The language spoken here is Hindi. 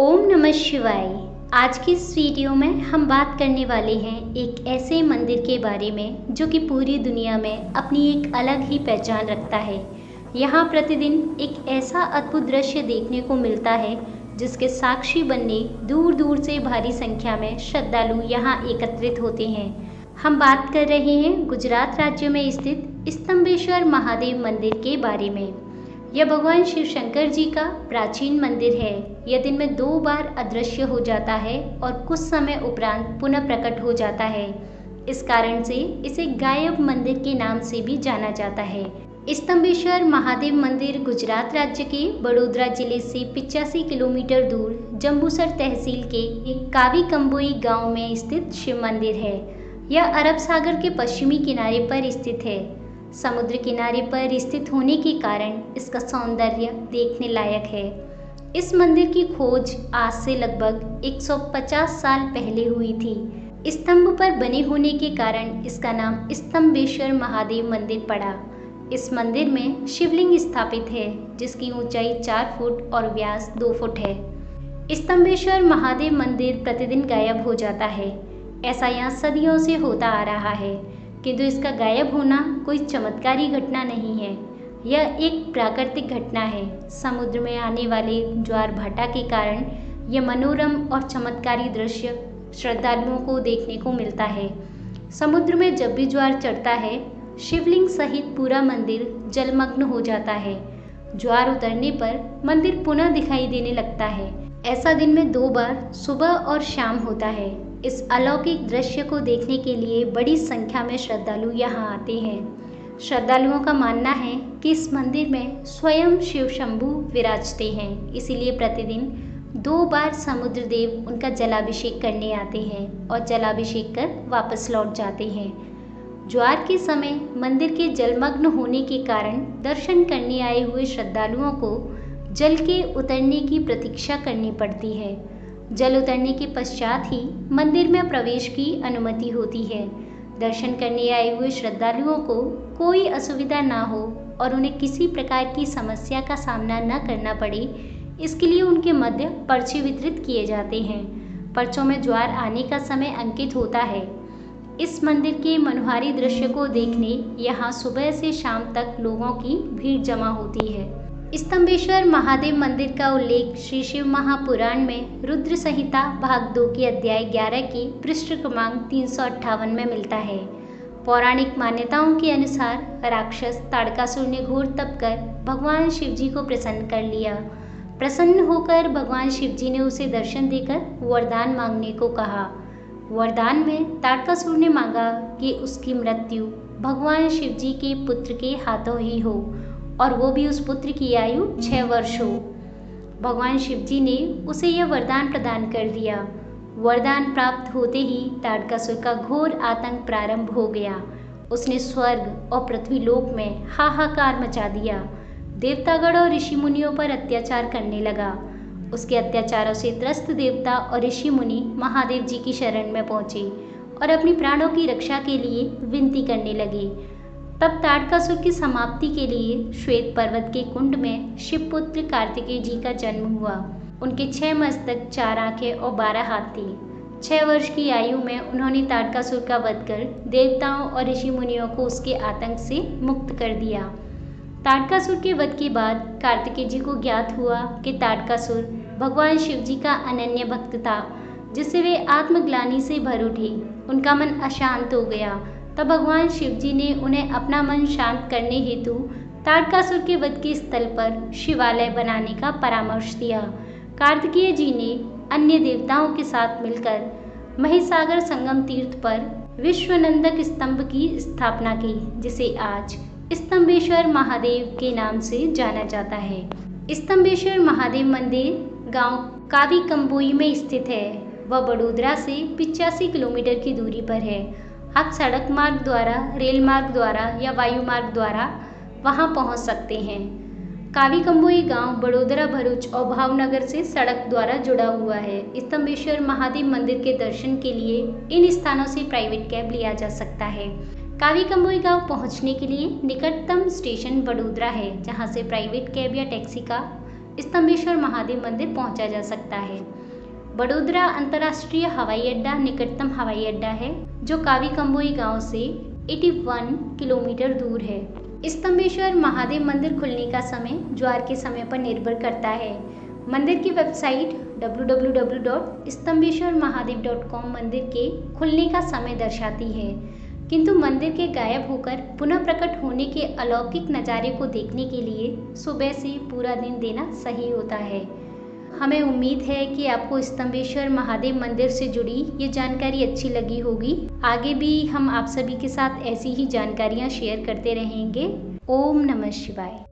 ओम नमः शिवाय। आज की इस वीडियो में हम बात करने वाले हैं एक ऐसे मंदिर के बारे में जो कि पूरी दुनिया में अपनी एक अलग ही पहचान रखता है। यहाँ प्रतिदिन एक ऐसा अद्भुत दृश्य देखने को मिलता है जिसके साक्षी बनने दूर दूर से भारी संख्या में श्रद्धालु यहाँ एकत्रित होते हैं। हम बात कर रहे हैं गुजरात राज्य में स्थित स्तंभेश्वर महादेव मंदिर के बारे में। यह भगवान शिव शंकर जी का प्राचीन मंदिर है। यह दिन में 2 बार अदृश्य हो जाता है और कुछ समय उपरांत पुनः प्रकट हो जाता है। इस कारण से इसे गायब मंदिर के नाम से भी जाना जाता है। स्तंभेश्वर महादेव मंदिर गुजरात राज्य के बड़ोदरा जिले से 85 किलोमीटर दूर जंबूसर तहसील के कावी कंबोई गांव में स्थित शिव मंदिर है। यह अरब सागर के पश्चिमी किनारे पर स्थित है। समुद्र किनारे पर स्थित होने के कारण इसका सौंदर्य देखने लायक है। इस मंदिर की खोज आज से लगभग 150 साल पहले हुई थी। स्तंभ पर बने होने के कारण इसका नाम स्तंभेश्वर महादेव मंदिर पड़ा। इस मंदिर में शिवलिंग स्थापित है जिसकी ऊंचाई 4 फुट और व्यास 2 फुट है। स्तंभेश्वर महादेव मंदिर प्रतिदिन गायब हो जाता है। ऐसा यहाँ सदियों से होता आ रहा है, किंतु इसका गायब होना कोई चमत्कारी घटना नहीं है। यह एक प्राकृतिक घटना है। समुद्र में आने वाले ज्वार भाटा के कारण यह मनोरम और चमत्कारी दृश्य श्रद्धालुओं को देखने को मिलता है। समुद्र में जब भी ज्वार चढ़ता है, शिवलिंग सहित पूरा मंदिर जलमग्न हो जाता है। ज्वार उतरने पर मंदिर पुनः दिखाई देने लगता है। ऐसा दिन में 2 बार सुबह और शाम होता है। इस अलौकिक दृश्य को देखने के लिए बड़ी संख्या में श्रद्धालु यहाँ आते हैं। श्रद्धालुओं का मानना है कि इस मंदिर में स्वयं शिव शंभु विराजते हैं, इसीलिए प्रतिदिन 2 बार समुद्र देव उनका जलाभिषेक करने आते हैं और जलाभिषेक कर वापस लौट जाते हैं। ज्वार के समय मंदिर के जलमग्न होने के कारण दर्शन करने आए हुए श्रद्धालुओं को जल के उतरने की प्रतीक्षा करनी पड़ती है। जल उतरने के पश्चात ही मंदिर में प्रवेश की अनुमति होती है। दर्शन करने आए हुए श्रद्धालुओं को कोई असुविधा ना हो और उन्हें किसी प्रकार की समस्या का सामना न करना पड़े, इसके लिए उनके मध्य पर्चे वितरित किए जाते हैं। पर्चों में ज्वार आने का समय अंकित होता है। इस मंदिर के मनोहारी दृश्य को देखने यहाँ सुबह से शाम तक लोगों की भीड़ जमा होती है। स्तंभेश्वर महादेव मंदिर का उल्लेख श्री शिव महापुराण में रुद्र संहिता भाग 2 के अध्याय 11 की पृष्ठ क्रमांक 358 में मिलता है। पौराणिक मान्यताओं के अनुसार राक्षस ताड़कासुर ने घोर तप कर भगवान शिव जी को प्रसन्न कर लिया। प्रसन्न होकर भगवान शिव जी ने उसे दर्शन देकर वरदान मांगने को कहा। वरदान में ताड़कासुर ने मांगा कि उसकी मृत्यु भगवान शिव जी के पुत्र के हाथों ही हो और वो भी उस पुत्र की आयु 6 वर्ष हो। भगवान शिव जी ने उसे यह वरदान प्रदान कर दिया। वरदान प्राप्त होते ही ताड़कासुर का घोर आतंक प्रारंभ हो गया। उसने स्वर्ग और पृथ्वी लोक में हाहाकार मचा दिया। देवतागण और ऋषि मुनियों पर अत्याचार करने लगा। उसके अत्याचारों से त्रस्त देवता और ऋषि मुनि महादेव जी की शरण में पहुंचे और अपनी प्राणों की रक्षा के लिए विनती करने लगे। तब ताड़कासुर की समाप्ति के लिए श्वेत पर्वत के कुंड में शिवपुत्र कार्तिकेय जी का जन्म हुआ। उनके 6 मस्तक, 4 आंखें और 12 हाथ थे। 6 वर्ष की आयु में उन्होंने ताड़कासुर का वध कर देवताओं और ऋषि मुनियों को उसके आतंक से मुक्त कर दिया। ताड़कासुर के वध के बाद कार्तिकेय जी को ज्ञात हुआ कि ताड़कासुर भगवान शिव जी का अनन्य भक्त था, जिससे वे आत्मग्लानि से भर उठे। उनका मन अशांत हो गया। तब भगवान शिव जी ने उन्हें अपना मन शांत करने हेतु ताड़कासुर के वध के स्थल पर शिवालय बनाने का परामर्श दिया। कार्तिकेय जी ने अन्य देवताओं के साथ मिलकर महिसागर संगम तीर्थ पर विश्वनंदक स्तंभ की स्थापना की, जिसे आज स्तंभेश्वर महादेव के नाम से जाना जाता है। स्तंभेश्वर महादेव मंदिर गांव कावी कंबोई में स्थित है। वह बड़ोदरा से 85 किलोमीटर की दूरी पर है। आप सड़क मार्ग द्वारा, रेल मार्ग द्वारा या वायु मार्ग द्वारा वहां पहुंच सकते हैं। कावी कंबोई गांव बड़ोदरा, भरूच और भावनगर से सड़क द्वारा जुड़ा हुआ है। स्तंभेश्वर महादेव मंदिर के दर्शन के लिए इन स्थानों से प्राइवेट कैब लिया जा सकता है। कावी कंबोई गांव पहुंचने के लिए निकटतम स्टेशन बड़ोदरा है, जहां से प्राइवेट कैब या टैक्सी का स्तंभेश्वर महादेव मंदिर पहुंचा जा सकता है। बड़ोदरा अंतर्राष्ट्रीय हवाई अड्डा निकटतम हवाई अड्डा है, जो कावीकंबोई गांव से 81 किलोमीटर दूर है। स्तंभेश्वर महादेव मंदिर खुलने का समय ज्वार के समय पर निर्भर करता है। मंदिर की वेबसाइट www.stambeshwarmahadev.com मंदिर के खुलने का समय दर्शाती है, किंतु मंदिर के गायब होकर पुनः प्रकट होने के अलौकिक नज़ारे को देखने के लिए सुबह से पूरा दिन देना सही होता है। हमें उम्मीद है कि आपको स्तंभेश्वर महादेव मंदिर से जुड़ी ये जानकारी अच्छी लगी होगी। आगे भी हम आप सभी के साथ ऐसी ही जानकारियाँ शेयर करते रहेंगे। ओम नमः शिवाय।